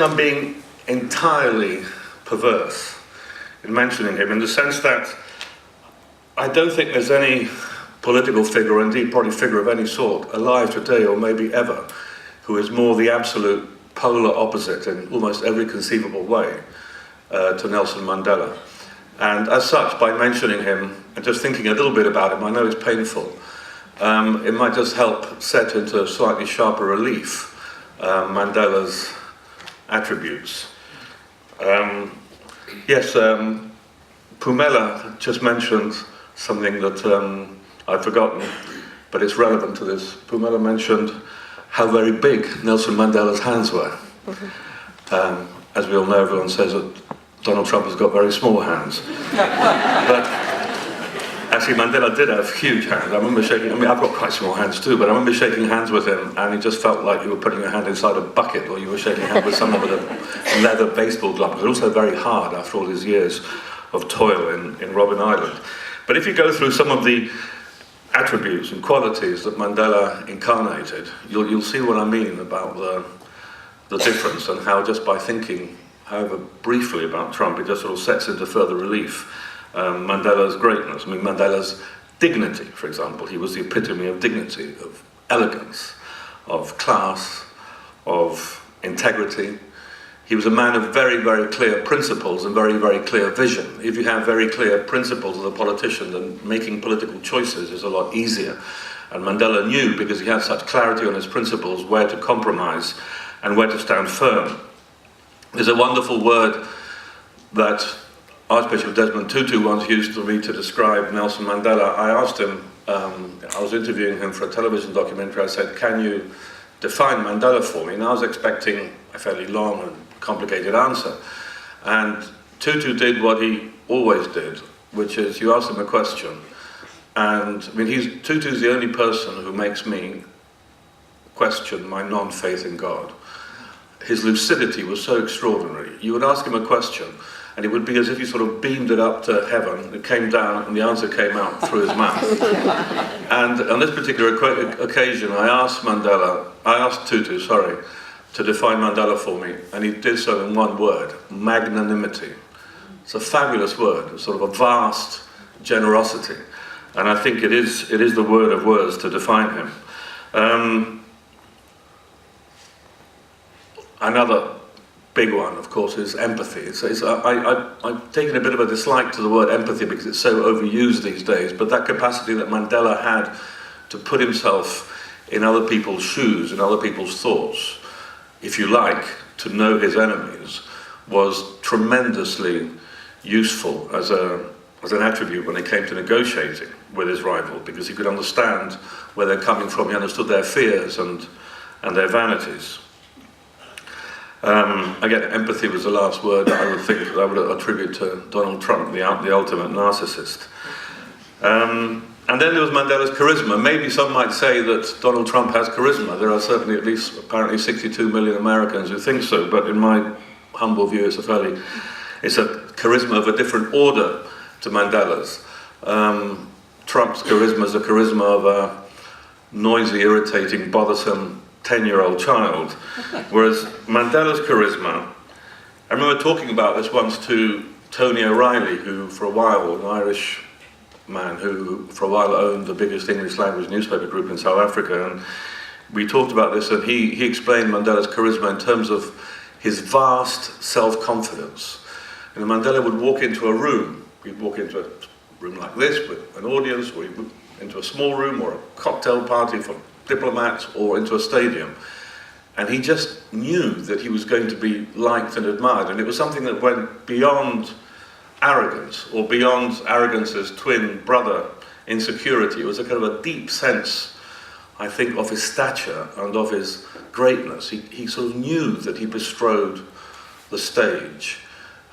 I'm being entirely perverse in mentioning him, in the sense that I don't think there's any political figure, or indeed probably figure of any sort, alive today or maybe ever, who is more the absolute polar opposite in almost every conceivable way to Nelson Mandela. And as such, by mentioning him and just thinking a little bit about him, I know it's painful, it might just help set into slightly sharper relief Mandela's attributes. Yes, Pumela just mentioned something that I've forgotten, but it's relevant to this. Pumela mentioned how very big Nelson Mandela's hands were. As we all know, everyone says that Donald Trump has got very small hands. But actually, Mandela did have huge hands. I remember shaking, I've got quite small hands too, but I remember shaking hands with him, and it just felt like you were putting your hand inside a bucket, or you were shaking hands with someone with a leather baseball glove. It was also very hard after all these years of toil in Robben Island. But if you go through some of the attributes and qualities that Mandela incarnated, you'll see what I mean about the difference, and how just by thinking, however briefly, about Trump, it just sort of sets into further relief Mandela's greatness. I mean, Mandela's dignity, for example. He was the epitome of dignity, of elegance, of class, of integrity. He was a man of very, very clear principles and very, very clear vision. If you have very clear principles as a politician, then making political choices is a lot easier. And Mandela knew, because he had such clarity on his principles, where to compromise and where to stand firm. There's a wonderful word that Archbishop Desmond Tutu once used to me to describe Nelson Mandela. I asked him, I was interviewing him for a television documentary, I said, can you define Mandela for me? And I was expecting a fairly long and complicated answer. And Tutu did what he always did, which is you ask him a question. And I mean, Tutu's the only person who makes me question my non-faith in God. His lucidity was so extraordinary. You would ask him a question, and it would be as if you sort of beamed it up to heaven, it came down, and the answer came out through his mouth. And on this particular occasion, I asked Tutu, to define Mandela for me, and he did so in one word: magnanimity. It's a fabulous word, it's sort of a vast generosity, and I think it is the word of words to define him. Another big one, of course, is empathy. I've taken a bit of a dislike to the word empathy because it's so overused these days, but that capacity that Mandela had to put himself in other people's shoes, in other people's thoughts, if you like, to know his enemies, was tremendously useful as an attribute when it came to negotiating with his rival, because he could understand where they're coming from. He understood their fears and their vanities. Again, empathy was the last word that I would think that I would attribute to Donald Trump, the ultimate narcissist. And then there was Mandela's charisma. Maybe some might say that Donald Trump has charisma. There are certainly at least apparently 62 million Americans who think so, but in my humble view, it's a charisma of a different order to Mandela's. Trump's charisma is a charisma of a noisy, irritating, bothersome 10-year-old child, whereas Mandela's charisma, I remember talking about this once to Tony O'Reilly, who for a while, an Irish man who for a while owned the biggest English language newspaper group in South Africa, and we talked about this, and he explained Mandela's charisma in terms of his vast self-confidence. And Mandela would walk into a room, he'd walk into a room like this with an audience, or he'd walk into a small room or a cocktail party for diplomats, or into a stadium, and he just knew that he was going to be liked and admired, and it was something that went beyond arrogance, or beyond arrogance's twin brother, insecurity. It was a kind of a deep sense, I think, of his stature and of his greatness. He sort of knew that he bestrode the stage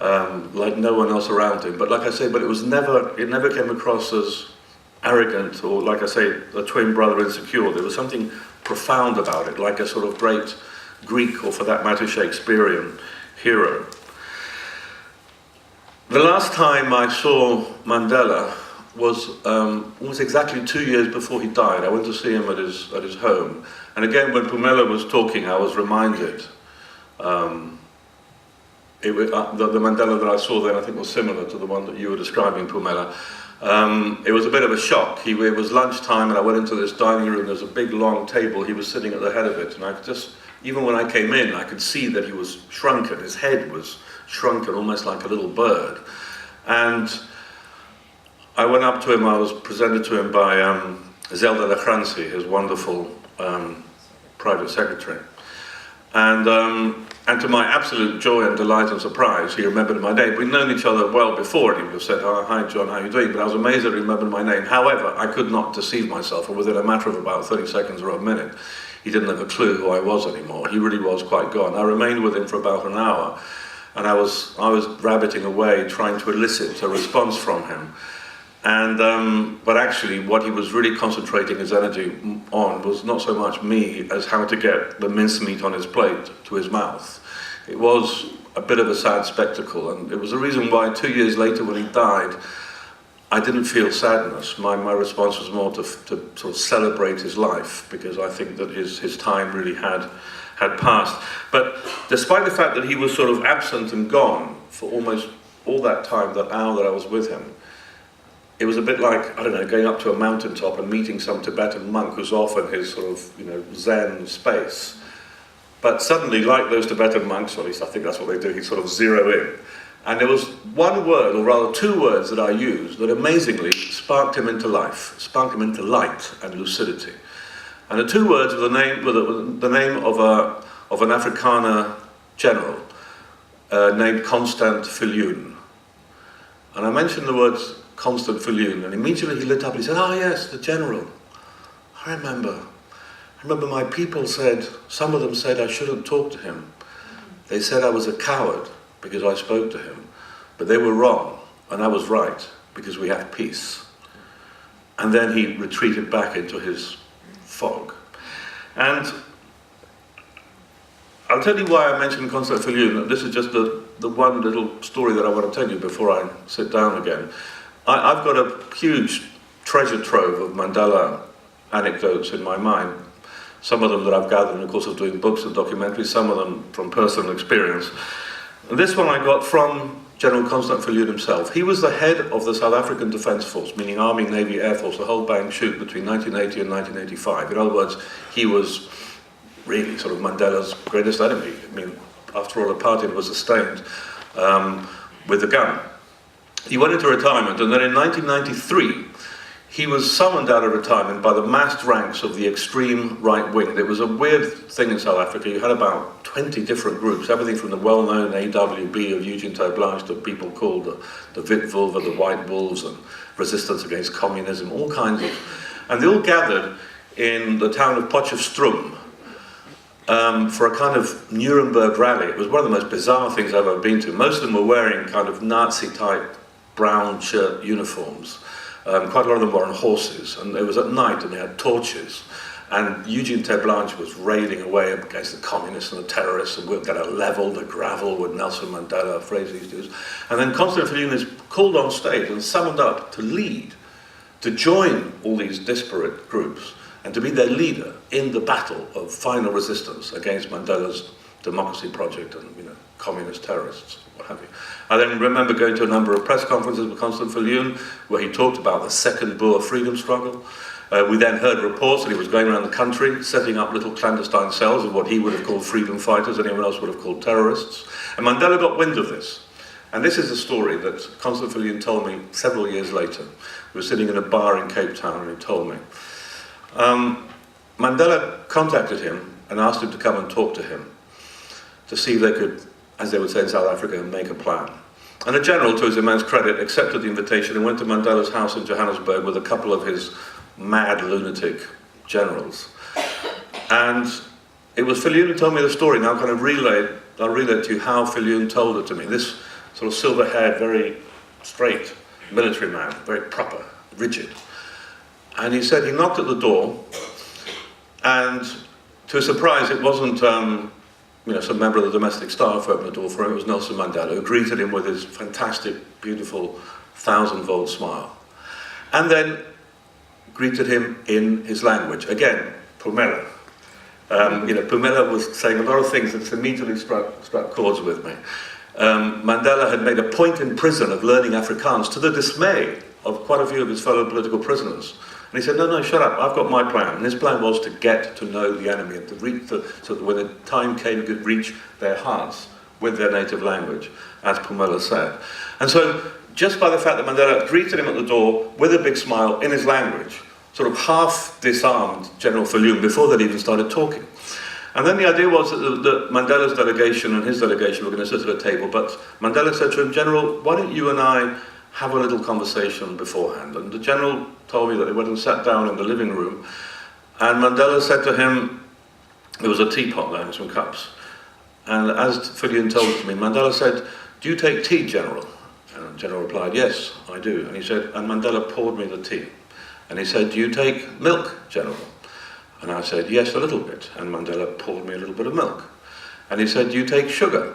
like no one else around him, but like I say, it never came across as arrogant, or like I say, a twin brother insecure. There was something profound about it, like a sort of great Greek, or for that matter Shakespearean hero. The last time I saw Mandela was almost exactly 2 years before he died. I went to see him at his home, and again when Pumela was talking, I was reminded the Mandela that I saw then, I think, was similar to the one that you were describing, Pumela. It was a bit of a shock. It was lunchtime, and I went into this dining room. There was a big, long table. He was sitting at the head of it, and I could just, even when I came in, I could see that he was shrunken. His head was shrunken, almost like a little bird. And I went up to him. I was presented to him by Zelda Lachransi, his wonderful private secretary. And to my absolute joy and delight and surprise, he remembered my name. We'd known each other well before, and he would have said, "Oh, hi John, how are you doing?" But I was amazed that he remembered my name. However, I could not deceive myself, and within a matter of about 30 seconds or a minute, he didn't have a clue who I was anymore. He really was quite gone. I remained with him for about an hour, and I was rabbiting away, trying to elicit a response from him. But actually, what he was really concentrating his energy on was not so much me as how to get the mincemeat on his plate to his mouth. It was a bit of a sad spectacle, and it was the reason why 2 years later, when he died, I didn't feel sadness. My response was more to sort of celebrate his life, because I think that his time really had passed. But despite the fact that he was sort of absent and gone for almost all that time, that hour that I was with him, it was a bit like, I don't know, going up to a mountaintop and meeting some Tibetan monk who's off in his sort of, Zen space. But suddenly, like those Tibetan monks, or at least I think that's what they do, he sort of zero in. And there was one word, or rather 2 words that I used that amazingly sparked him into life, sparked him into light and lucidity. And the 2 words were the name of an Afrikaner general named Constant Viljoen. And I mentioned the words Constant Viljoen, and immediately he lit up and he said, "Ah, yes, the general. I remember my people said, some of them said I shouldn't talk to him. They said I was a coward because I spoke to him. But they were wrong, and I was right, because we have peace." And then he retreated back into his fog. And I'll tell you why I mentioned Constant Viljoen. This is just the one little story that I want to tell you before I sit down again. I've got a huge treasure trove of Mandela anecdotes in my mind. Some of them that I've gathered in the course of doing books and documentaries, some of them from personal experience. And this one I got from General Constant Viljoen himself. He was the head of the South African Defence Force, meaning Army, Navy, Air Force, the whole bang shoot between 1980 and 1985. In other words, he was really sort of Mandela's greatest enemy. I mean, after all, apartheid was sustained with the gun. He went into retirement, and then in 1993, he was summoned out of retirement by the massed ranks of the extreme right wing. There was a weird thing in South Africa. You had about 20 different groups, everything from the well-known AWB of Eugene Blanche to people called the Wit Wolven, the White Wolves, and Resistance Against Communism, all kinds of... And they all gathered in the town of Potchefstroom for a kind of Nuremberg rally. It was one of the most bizarre things I've ever been to. Most of them were wearing kind of Nazi-type brown shirt uniforms. Quite a lot of them were on horses, and it was at night, and they had torches. And Eugene Blanche was raiding away against the communists and the terrorists, and we're going to level the gravel with Nelson Mandela, a phrase he used to use. And then Constant Viljoen is called on stage and summoned up to lead, to join all these disparate groups, and to be their leader in the battle of final resistance against Mandela's democracy project and, communist terrorists, what have you. I then remember going to a number of press conferences with Constant Viljoen, where he talked about the second Boer freedom struggle. We then heard reports that he was going around the country, setting up little clandestine cells of what he would have called freedom fighters, anyone else would have called terrorists. And Mandela got wind of this. And this is a story that Constant Viljoen told me several years later. We were sitting in a bar in Cape Town, and he told me. Mandela contacted him and asked him to come and talk to him, to see if they could, as they would say in South Africa, make a plan. And the general, to his immense credit, accepted the invitation and went to Mandela's house in Johannesburg with a couple of his mad lunatic generals. And it was Viljoen who told me the story. Now I'll relay it to you how Viljoen told it to me. This sort of silver-haired, very straight military man, very proper, rigid. And he said he knocked at the door, and to his surprise, it wasn't some member of the domestic staff who opened the door for him. It was Nelson Mandela, who greeted him with his fantastic, beautiful, 1,000-volt smile. And then greeted him in his language. Again, Pumela. Pumela was saying a lot of things that immediately struck chords with me. Mandela had made a point in prison of learning Afrikaans to the dismay of quite a few of his fellow political prisoners. And he said, no, shut up, I've got my plan. And his plan was to get to know the enemy and to reach so that when the time came, he could reach their hearts with their native language, as Pumela said. And so, just by the fact that Mandela greeted him at the door with a big smile in his language, sort of half disarmed General Viljoen before they'd even started talking. And then the idea was that Mandela's delegation and his delegation were going to sit at a table, but Mandela said to him, General, why don't you and I have a little conversation beforehand? And the General told me that they went and sat down in the living room, and Mandela said to him, there was a teapot there and some cups. And as Viljoen told it to me, Mandela said, do you take tea, General? And the General replied, yes, I do. And he said, and Mandela poured me the tea. And he said, do you take milk, General? And I said, yes, a little bit. And Mandela poured me a little bit of milk. And he said, do you take sugar?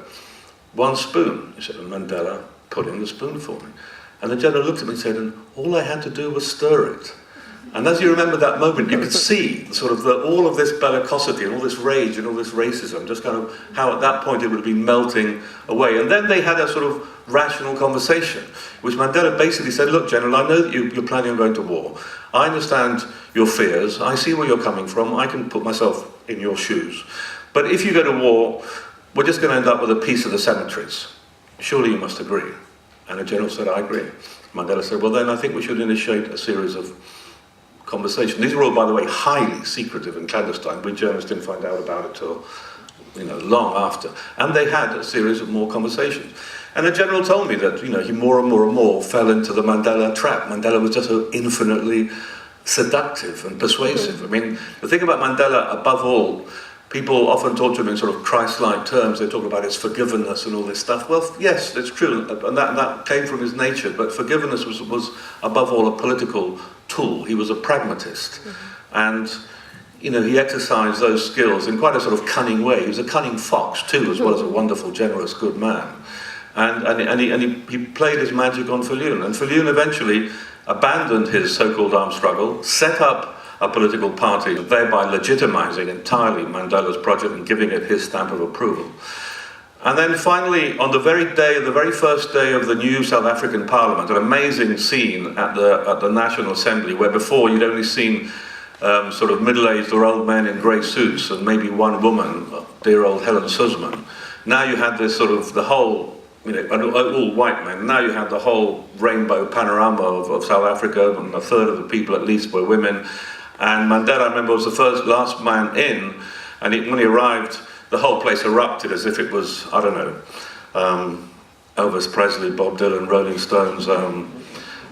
1 spoon. He said, and Mandela put in the spoon for me. And the General looked at me and said, and all I had to do was stir it. And as you remember that moment, you could see sort of all of this bellicosity and all this rage and all this racism, just kind of how at that point it would have been melting away. And then they had a sort of rational conversation, which Mandela basically said, look, General, I know that you're planning on going to war. I understand your fears. I see where you're coming from. I can put myself in your shoes. But if you go to war, we're just going to end up with a piece of the cemeteries. Surely you must agree. And the General said, I agree. Mandela said, well, then I think we should initiate a series of conversations. These were all, by the way, highly secretive and clandestine. We journalists didn't find out about it till, long after. And they had a series of more conversations. And the General told me that, he more and more fell into the Mandela trap. Mandela was just so infinitely seductive and persuasive. I mean, the thing about Mandela, above all, people often talk to him in sort of Christ-like terms. They talk about his forgiveness and all this stuff. Well, yes, it's true, and that came from his nature, but forgiveness was above all, a political tool. He was a pragmatist. And, he exercised those skills in quite a sort of cunning way. He was a cunning fox, too, as well as a wonderful, generous, good man. And he played his magic on Viljoen. And Viljoen eventually abandoned his so-called armed struggle, set up a political party, thereby legitimizing entirely Mandela's project and giving it his stamp of approval. And then finally, on the very first day of the new South African Parliament, an amazing scene at the National Assembly, where before you'd only seen sort of middle-aged or old men in grey suits and maybe one woman, dear old Helen Suzman. Now you had this sort of, the whole, all white men. Now you had the whole rainbow panorama of South Africa, and a third of the people at least were women. And Mandela, I remember, was the last man in, and when he arrived, the whole place erupted as if it was, I don't know, Elvis Presley, Bob Dylan, Rolling Stones,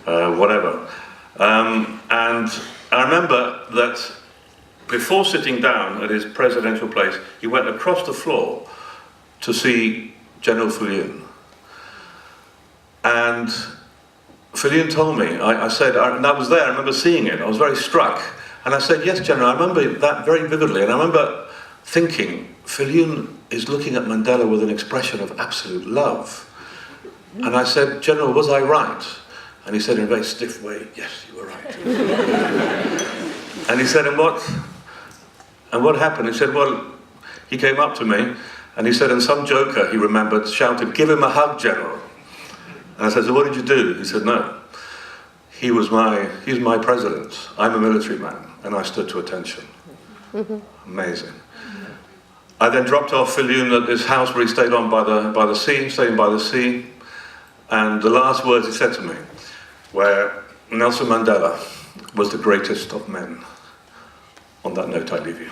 whatever. And I remember that before sitting down at his presidential place, he went across the floor to see General Viljoen. And Viljoen told me, I said, and I was there, I remember seeing it, I was very struck. And I said, yes, General, I remember that very vividly. And I remember thinking, Viljoen is looking at Mandela with an expression of absolute love. And I said, General, was I right? And he said in a very stiff way, yes, you were right. And he said, and what happened? He said, well, he came up to me and he said, and some joker, he remembered, shouted, give him a hug, General. And I said, so what did you do? He said, no, he's my president. I'm a military man. And I stood to attention. Amazing. I then dropped off Viljoen at his house where he stayed on by the sea, staying by the sea. And the last words he said to me were, Nelson Mandela was the greatest of men. On that note, I leave you.